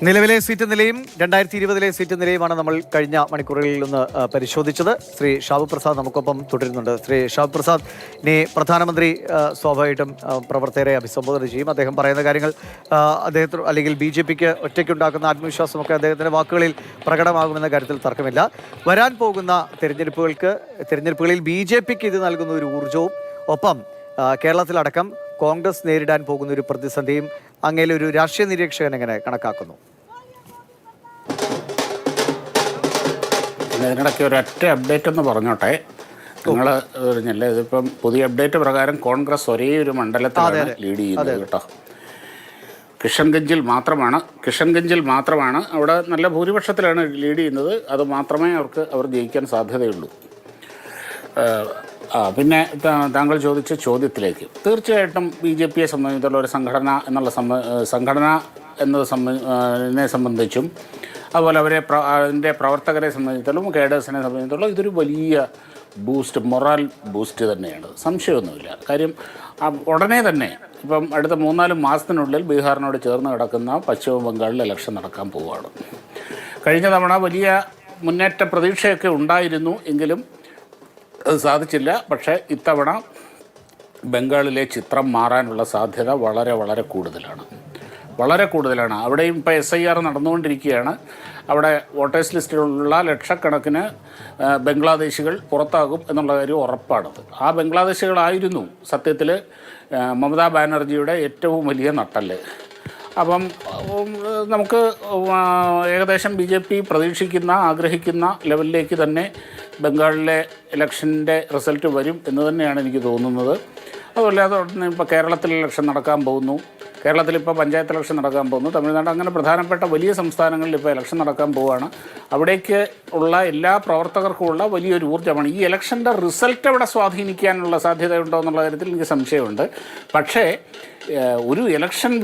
നിലവിലെ സീറ്റ് നിലയും 2020 സീറ്റ് നിലയുമാണ് നമ്മൾ കഴിഞ്ഞ മണിക്കൂറുകളിൽ നിന്ന് പരിശോധിച്ചത്. ശ്രീ ഷാബു പ്രസാദ് നമുക്കൊപ്പം തുടരുന്നുണ്ട്. ശ്രീ ഷാബു പ്രസാദ്, ഇനി പ്രധാനമന്ത്രി സ്വാഭാവികമായിട്ടും പ്രവർത്തകരെ അഭിസംബോധന ചെയ്യും. അദ്ദേഹം പറയുന്ന കാര്യങ്ങൾ അദ്ദേഹത്തിന് അല്ലെങ്കിൽ BJPക്ക് ഒറ്റയ്ക്കുണ്ടാക്കുന്ന ആത്മവിശ്വാസമൊക്കെ അദ്ദേഹത്തിൻ്റെ വാക്കുകളിൽ പ്രകടമാകുമെന്ന കാര്യത്തിൽ തർക്കമില്ല. വരാൻ പോകുന്ന തെരഞ്ഞെടുപ്പുകളിൽ BJPക്ക് ഇത് നൽകുന്ന ഒരു ഊർജ്ജവും ഒപ്പം കേരളത്തിലടക്കം കോൺഗ്രസ് നേരിടാൻ പോകുന്ന ഒരു പ്രതിസന്ധിയും അങ്ങേലെ ഒരു രാഷ്ട്രീയ നിരീക്ഷകൻ എങ്ങനെ കണക്കാക്കുന്നു? ഇതിനിടയ്ക്ക് ഒരൊറ്റ അപ്ഡേറ്റ് എന്ന് പറഞ്ഞോട്ടെ. നിങ്ങൾ പറഞ്ഞല്ലേ, ഇതിപ്പം പുതിയ അപ്ഡേറ്റ് പ്രകാരം കോൺഗ്രസ് ഒരേ ഒരു മണ്ഡലത്തിലാണ് ലീഡ് ചെയ്യുന്നത് കേട്ടോ. കിഷൻഗഞ്ചിൽ മാത്രമാണ് അവിടെ നല്ല ഭൂരിപക്ഷത്തിലാണ് ലീഡ് ചെയ്യുന്നത്. അത് മാത്രമേ അവർ ജയിക്കാൻ സാധ്യതയുള്ളൂ. പിന്നെ താങ്കൾ ചോദിച്ച ചോദ്യത്തിലേക്ക്, തീർച്ചയായിട്ടും BJPയെ സംബന്ധിച്ചുള്ള ഒരു സംഘടന എന്നതിനെ സംബന്ധിച്ചും അതുപോലെ അതിൻ്റെ പ്രവർത്തകരെ സംബന്ധിച്ചിടത്തോളം കേഡേഴ്സിനെ സംബന്ധിച്ചിടത്തോളം ഇതൊരു വലിയ മൊറാൽ ബൂസ്റ്റ് തന്നെയാണ്, സംശയമൊന്നുമില്ല. കാര്യം ഉടനെ തന്നെ ഇപ്പം അടുത്ത 3-4 മാസത്തിനുള്ളിൽ ബീഹാറിനോട് ചേർന്ന് കിടക്കുന്ന പശ്ചിമ ബംഗാളിൽ ഇലക്ഷൻ നടക്കാൻ പോവുകയാണ്. കഴിഞ്ഞ തവണ വലിയ മുന്നേറ്റ പ്രതീക്ഷയൊക്കെ ഉണ്ടായിരുന്നു, എങ്കിലും അത് സാധിച്ചില്ല. പക്ഷേ ഇത്തവണ ബംഗാളിലെ ചിത്രം മാറാനുള്ള സാധ്യത വളരെ വളരെ കൂടുതലാണ്. അവിടെയും ഇപ്പോൾ SIR നടന്നുകൊണ്ടിരിക്കുകയാണ്. അവിടെ വോട്ടേഴ്സ് ലിസ്റ്റിലുള്ള ലക്ഷക്കണക്കിന് ബംഗ്ലാദേശികൾ പുറത്താകും എന്നുള്ള കാര്യം ഉറപ്പാണത്. ആ ബംഗ്ലാദേശികളായിരുന്നു സത്യത്തിൽ മമതാ ബാനർജിയുടെ ഏറ്റവും വലിയ നട്ടെല്ല്. അപ്പം നമുക്ക് ഏകദേശം BJP ആഗ്രഹിക്കുന്ന ലെവലിലേക്ക് തന്നെ ബംഗാളിലെ ഇലക്ഷൻ്റെ റിസൾട്ട് വരും എന്ന് തന്നെയാണ് എനിക്ക് തോന്നുന്നത്. അതുപോലെ അതോടൊപ്പം ഇപ്പോൾ കേരളത്തിൽ ഇലക്ഷൻ നടക്കാൻ പോകുന്നു. കേരളത്തിലിപ്പോൾ പഞ്ചായത്ത് ഇലക്ഷൻ നടക്കാൻ പോകുന്നു. തമിഴ്നാട്, അങ്ങനെ പ്രധാനപ്പെട്ട വലിയ സംസ്ഥാനങ്ങളിൽ ഇപ്പോൾ ഇലക്ഷൻ നടക്കാൻ പോവുകയാണ്. അവിടേക്ക് ഉള്ള എല്ലാ പ്രവർത്തകർക്കുമുള്ള വലിയൊരു ഊർജ്ജമാണ്. ഈ ഇലക്ഷൻ്റെ റിസൾട്ട് അവിടെ സ്വാധീനിക്കാനുള്ള സാധ്യതയുണ്ടോ എന്നുള്ള കാര്യത്തിൽ എനിക്ക് സംശയമുണ്ട്. പക്ഷേ ഒരു ഇലക്ഷൻ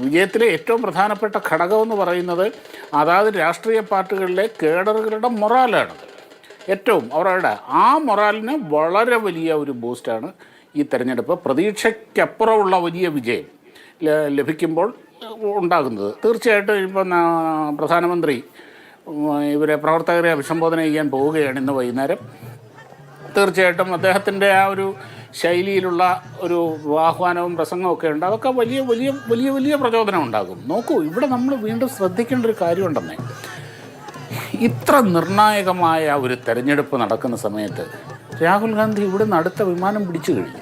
വിജയത്തിലെ ഏറ്റവും പ്രധാനപ്പെട്ട ഘടകമെന്ന് പറയുന്നത് അതാത് രാഷ്ട്രീയ പാർട്ടികളിലെ കേഡറുകളുടെ മൊറാലാണ്. അവരുടെ ആ മൊറാലിന് വളരെ വലിയ ഒരു ബൂസ്റ്റാണ് ഈ തെരഞ്ഞെടുപ്പ്. പ്രതീക്ഷയ്ക്കപ്പുറമുള്ള വലിയ വിജയം ലഭിക്കുമ്പോൾ ഉണ്ടാകുന്നത്. തീർച്ചയായിട്ടും ഇപ്പം പ്രധാനമന്ത്രി ഇവരെ പ്രവർത്തകരെ അഭിസംബോധന ചെയ്യാൻ പോവുകയാണ് ഇന്ന് വൈകുന്നേരം. തീർച്ചയായിട്ടും അദ്ദേഹത്തിൻ്റെ ആ ഒരു ശൈലിയിലുള്ള ഒരു ആഹ്വാനവും പ്രസംഗവും ഒക്കെ ഉണ്ട്. അതൊക്കെ വലിയ വലിയ വലിയ വലിയ പ്രചോദനം ഉണ്ടാകും. നോക്കൂ, ഇവിടെ നമ്മൾ വീണ്ടും ശ്രദ്ധിക്കേണ്ട ഒരു കാര്യമുണ്ടെന്നേ. ഇത്ര നിർണായകമായ ഒരു തെരഞ്ഞെടുപ്പ് നടക്കുന്ന സമയത്ത് രാഹുൽ ഗാന്ധി ഇവിടുന്ന് അടുത്ത വിമാനം പിടിച്ചു കഴിഞ്ഞു.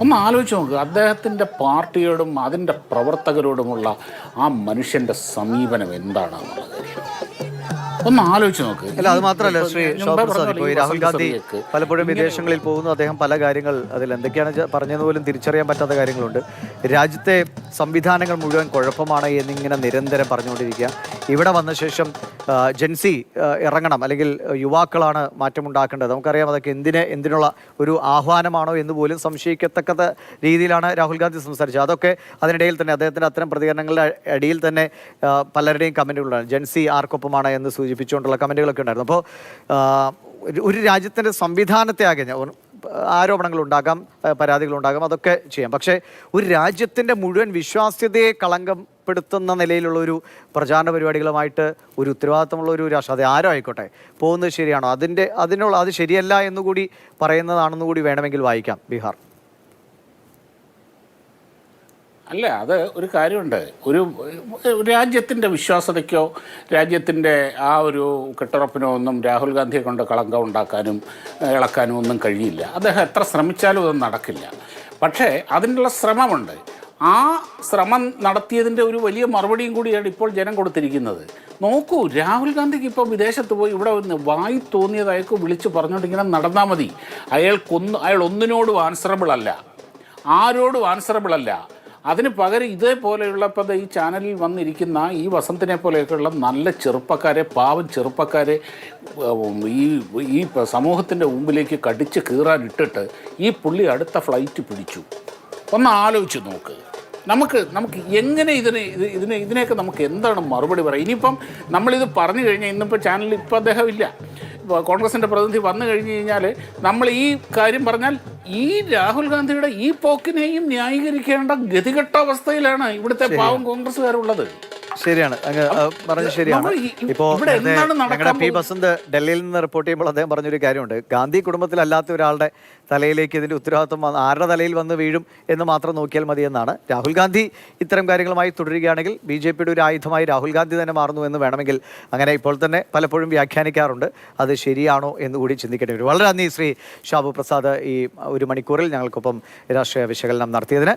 ഒന്ന് ആലോചിച്ച് നോക്കുക, അദ്ദേഹത്തിൻ്റെ പാർട്ടിയോടും അതിൻ്റെ പ്രവർത്തകരോടുമുള്ള ആ മനുഷ്യൻ്റെ സമീപനം എന്താണെന്നുള്ള കാര്യം ഒന്ന് ആലോചിച്ച് നോക്ക്. അല്ല, അത് മാത്രമല്ല ശ്രീ രാഹുൽ ഗാന്ധി പലപ്പോഴും വിദേശങ്ങളിൽ പോകുന്നു. അദ്ദേഹം പല കാര്യങ്ങൾ അതിൽ എന്തൊക്കെയാണ് പറഞ്ഞതെന്ന് പോലും തിരിച്ചറിയാൻ പറ്റാത്ത കാര്യങ്ങളുണ്ട്. രാജ്യത്തെ സംവിധാനങ്ങൾ മുഴുവൻ കുഴപ്പമാണ് എന്നിങ്ങനെ നിരന്തരം പറഞ്ഞുകൊണ്ടിരിക്കുക. ഇവിടെ വന്ന ശേഷം ജെൻസി ഇറങ്ങണം, അല്ലെങ്കിൽ യുവാക്കളാണ് മാറ്റമുണ്ടാക്കേണ്ടത്. നമുക്കറിയാം അതൊക്കെ എന്തിനുള്ള ഒരു ആഹ്വാനമാണോ എന്ന് പോലും സംശയിക്കത്തക്ക രീതിയിലാണ് രാഹുൽ ഗാന്ധി സംസാരിച്ചത്. അതൊക്കെ അതിനിടയിൽ തന്നെ അദ്ദേഹത്തിൻ്റെ അത്തരം പ്രതികരണങ്ങളുടെ അടിയിൽ തന്നെ പലരുടെയും കമൻറ്റുകളാണ്. ജെൻസി ആർക്കൊപ്പമാണ് എന്ന് സൂചിപ്പിച്ചുകൊണ്ടുള്ള കമൻറ്റുകളൊക്കെ ഉണ്ടായിരുന്നു. അപ്പോൾ ഒരു രാജ്യത്തിൻ്റെ സംവിധാനത്തെ ആകെ ആരോപണങ്ങളുണ്ടാകാം, പരാതികളുണ്ടാകാം, അതൊക്കെ ചെയ്യാം. പക്ഷേ ഒരു രാജ്യത്തിൻ്റെ മുഴുവൻ വിശ്വാസ്യതയെ കളങ്കപ്പെടുത്തുന്ന നിലയിലുള്ള ഒരു പ്രചാരണ പരിപാടികളുമായിട്ട് ഒരു ഉത്തരവാദിത്തമുള്ള ഒരു രാഷ്ട്രം, അത് ആരോ ആയിക്കോട്ടെ, പോകുന്നത് ശരിയാണോ? അത് ശരിയല്ല എന്നുകൂടി പറയുന്നതാണെന്നുകൂടി വേണമെങ്കിൽ വായിക്കാം. ബീഹാർ അല്ല, അത് ഒരു കാര്യമുണ്ട്. ഒരു രാജ്യത്തിൻ്റെ വിശ്വാസ്യതയ്ക്കോ രാജ്യത്തിൻ്റെ ആ ഒരു കെട്ടുറപ്പിനോ ഒന്നും രാഹുൽ ഗാന്ധിയെ കൊണ്ട് കളങ്കം ഉണ്ടാക്കാനും ഇളക്കാനും ഒന്നും കഴിയില്ല. അദ്ദേഹം എത്ര ശ്രമിച്ചാലും അതൊന്നും നടക്കില്ല. പക്ഷേ അതിനുള്ള ശ്രമമുണ്ട്. ആ ശ്രമം നടത്തിയതിൻ്റെ ഒരു വലിയ മറുപടിയും കൂടിയാണ് ഇപ്പോൾ ജനം കൊടുത്തിരിക്കുന്നത്. നോക്കൂ, രാഹുൽ ഗാന്ധിക്ക് ഇപ്പോൾ വിദേശത്ത് പോയി ഇവിടെ വായി തോന്നിയത് അയാൾക്ക് വിളിച്ച് പറഞ്ഞുകൊണ്ടിങ്ങനെ നടന്നാൽ മതി. അയാൾ ഒന്നിനോടും ആൻസറബിൾ അല്ല, ആരോടും ആൻസറബിൾ അല്ല. അതിന് പകരം ഇതേപോലെയുള്ള ഇപ്പോൾ ഈ ചാനലിൽ വന്നിരിക്കുന്ന ഈ വസന്തിനെ പോലെയൊക്കെയുള്ള നല്ല പാവം ചെറുപ്പക്കാരെ ഈ സമൂഹത്തിൻ്റെ മുമ്പിലേക്ക് കടിച്ച് കീറാനിട്ടിട്ട് ഈ പുള്ളി അടുത്ത ഫ്ലൈറ്റ് പിടിച്ചു. ഒന്ന് ആലോചിച്ച് നോക്ക്. നമുക്ക് എങ്ങനെ ഇതിനെയൊക്കെ നമുക്ക് എന്താണ് മറുപടി പറയുക? ഇനിയിപ്പം നമ്മളിത് പറഞ്ഞു കഴിഞ്ഞാൽ ഇന്നിപ്പോൾ ചാനലിൽ ഇപ്പോൾ അദ്ദേഹം ഇല്ല. കോൺഗ്രസിൻ്റെ പ്രതിനിധി വന്നു കഴിഞ്ഞ് കഴിഞ്ഞാൽ നമ്മൾ ഈ കാര്യം പറഞ്ഞാൽ ഈ രാഹുൽ ഗാന്ധിയുടെ ഈ പോക്കിനെയും ന്യായീകരിക്കേണ്ട ഗതികെട്ടാവസ്ഥയിലാണ് ഇവിടുത്തെ പാവം കോൺഗ്രസ്സുകാരുള്ളത്. ശരിയാണ്, അങ്ങ് പറഞ്ഞത് ശരിയാണ്. ഇപ്പോൾ ഞങ്ങളുടെ പി ബസന്ത് ഡൽഹിയിൽ നിന്ന് റിപ്പോർട്ട് ചെയ്യുമ്പോൾ അദ്ദേഹം പറഞ്ഞൊരു കാര്യമുണ്ട്, ഗാന്ധി കുടുംബത്തിലല്ലാത്ത ഒരാളുടെ തലയിലേക്ക് ഇതിൻ്റെ ഉത്തരവാദിത്വം ആരുടെ തലയിൽ വന്ന് വീഴും എന്ന് മാത്രം നോക്കിയാൽ മതിയെന്നാണ്. രാഹുൽ ഗാന്ധി ഇത്തരം കാര്യങ്ങളുമായി തുടരുകയാണെങ്കിൽ ബി ജെ പിയുടെ ഒരു ആയുധമായി രാഹുൽ ഗാന്ധി തന്നെ മാറുന്നു എന്ന് വേണമെങ്കിൽ അങ്ങനെ ഇപ്പോൾ തന്നെ പലപ്പോഴും വ്യാഖ്യാനിക്കാറുണ്ട്. അത് ശരിയാണോ എന്ന് കൂടി ചിന്തിക്കേണ്ടി വരും. വളരെ നന്ദി ശ്രീ ഷാബു പ്രസാദ് ഈ 1 മണിക്കൂറിൽ ഞങ്ങൾക്കൊപ്പം രാഷ്ട്രീയ വിശകലനം നടത്തിയതിന്.